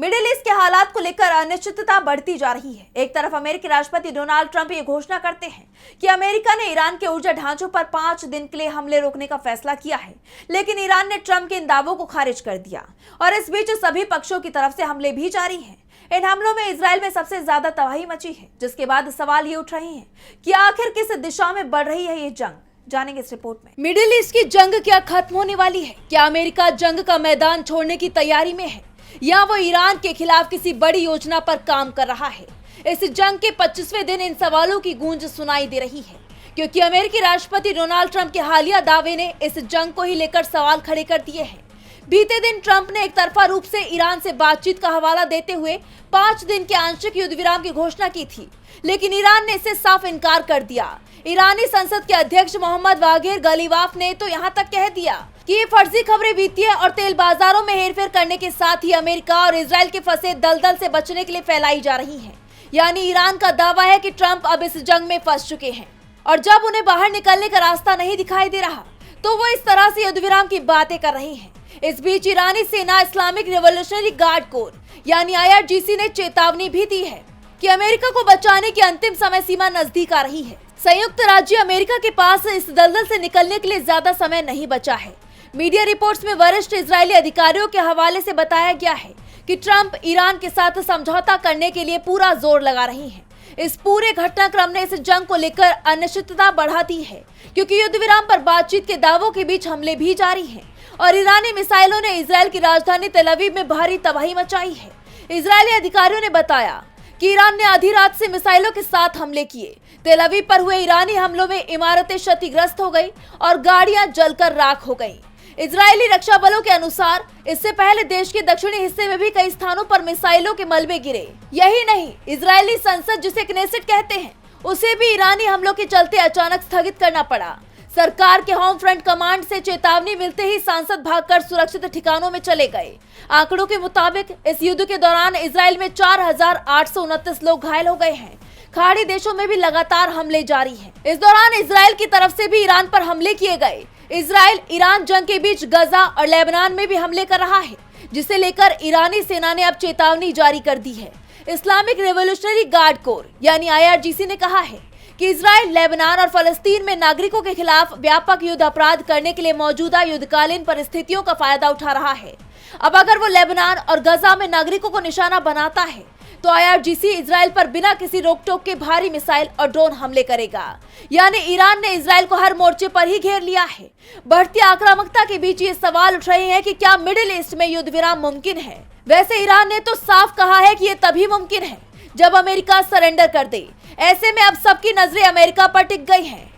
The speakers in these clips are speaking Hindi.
मिडिल ईस्ट के हालात को लेकर अनिश्चितता बढ़ती जा रही है। एक तरफ अमेरिकी राष्ट्रपति डोनाल्ड ट्रंप ये घोषणा करते हैं कि अमेरिका ने ईरान के ऊर्जा ढांचों पर 5 दिन के लिए हमले रोकने का फैसला किया है, लेकिन ईरान ने ट्रंप के इन दावों को खारिज कर दिया और इस बीच सभी पक्षों की तरफ से हमले भी जारी हैं। इन हमलों में इजराइल में सबसे ज्यादा तबाही मची है, जिसके बाद सवाल ये उठ रहे हैं कि आखिर किस दिशा में बढ़ रही है ये जंग। जानेंगे इस रिपोर्ट में। मिडिल ईस्ट की जंग क्या खत्म होने वाली है? क्या अमेरिका जंग का मैदान छोड़ने की तैयारी में है या वो ईरान के खिलाफ किसी बड़ी योजना पर काम कर रहा है? इस जंग के 25वें दिन इन सवालों की गूंज सुनाई दे रही है, क्योंकि अमेरिकी राष्ट्रपति डोनाल्ड ट्रंप के हालिया दावे ने इस जंग को ही लेकर सवाल खड़े कर दिए हैं। बीते दिन ट्रंप ने एक तरफा रूप से ईरान से बातचीत का हवाला देते हुए 5 दिन के आंशिक युद्ध विराम की घोषणा की थी, लेकिन ईरान ने इससे साफ इनकार कर दिया। ईरानी संसद के अध्यक्ष मोहम्मद बाघेर गलीवाफ ने तो यहाँ तक कह दिया कि ये फर्जी खबरें वित्तीय और तेल बाजारों में हेरफेर करने के साथ ही अमेरिका और इजराइल के फंसे दलदल से बचने के लिए फैलाई जा रही हैं। यानी ईरान का दावा है कि ट्रंप अब इस जंग में फंस चुके हैं और जब उन्हें बाहर निकलने का रास्ता नहीं दिखाई दे रहा तो वो इस तरह से युद्ध विराम की बातें कर रहे हैं। इस बीच ईरानी सेना इस्लामिक रिवॉल्यूशनरी गार्ड कोर यानी IRGC ने चेतावनी भी दी है कि अमेरिका को बचाने की अंतिम समय सीमा नजदीक आ रही है। संयुक्त राज्य अमेरिका के पास इस दलदल से निकलने के लिए ज्यादा समय नहीं बचा है। मीडिया रिपोर्ट्स में वरिष्ठ इजरायली अधिकारियों के हवाले से बताया गया है कि ट्रंप ईरान के साथ समझौता करने के लिए पूरा जोर लगा रहे हैं। इस पूरे घटनाक्रम ने इस जंग को लेकर अनिश्चितता बढ़ा दी है, क्योंकि युद्ध विराम पर बातचीत के दावों के बीच हमले भी जारी हैं और ईरानी मिसाइलों ने इजरायल की राजधानी तेल अवीव में भारी तबाही मचाई है। इजरायली अधिकारियों ने बताया कि ईरान ने आधी रात से मिसाइलों के साथ हमले किए। तेल अवीव पर हुए ईरानी हमलों में इमारतें क्षतिग्रस्त हो गई और गाड़ियां जलकर राख हो गईं। इजरायली रक्षा बलों के अनुसार इससे पहले देश के दक्षिणी हिस्से में भी कई स्थानों पर मिसाइलों के मलबे गिरे। यही नहीं, इजरायली संसद जिसे क्नेसेट कहते हैं, उसे भी ईरानी हमलों के चलते अचानक स्थगित करना पड़ा। सरकार के होम फ्रंट कमांड से चेतावनी मिलते ही सांसद भागकर सुरक्षित ठिकानों में चले गए। आंकड़ों के मुताबिक इस युद्ध के दौरान इजराइल में 4829 लोग घायल हो गए हैं। खाड़ी देशों में भी लगातार हमले जारी हैं। इस दौरान इजराइल की तरफ से भी ईरान पर हमले किए गए। इजराइल ईरान जंग के बीच गजा और लेबनान में भी हमले कर रहा है, जिसे लेकर ईरानी सेना ने अब चेतावनी जारी कर दी है। इस्लामिक रिवॉल्यूशनरी गार्ड कोर यानी IRGC ने कहा है कि इजराइल लेबनान और फलस्तीन में नागरिकों के खिलाफ व्यापक युद्ध अपराध करने के लिए मौजूदा युद्धकालीन परिस्थितियों का फायदा उठा रहा है। अब अगर वो लेबनान और गजा में नागरिकों को निशाना बनाता है तो IRGC इजराइल पर बिना किसी रोक टोक के भारी मिसाइल और ड्रोन हमले करेगा। यानी ईरान ने इजराइल को हर मोर्चे पर ही घेर लिया है। बढ़ती आक्रामकता के बीच ये सवाल उठ रहे हैं कि क्या मिडिल ईस्ट में युद्ध विराम मुमकिन है? वैसे ईरान ने तो साफ कहा है कि ये तभी मुमकिन है जब अमेरिका सरेंडर कर दे। ऐसे में अब सबकी नजरें अमेरिका पर टिक गई हैं।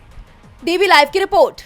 DB लाइव की रिपोर्ट।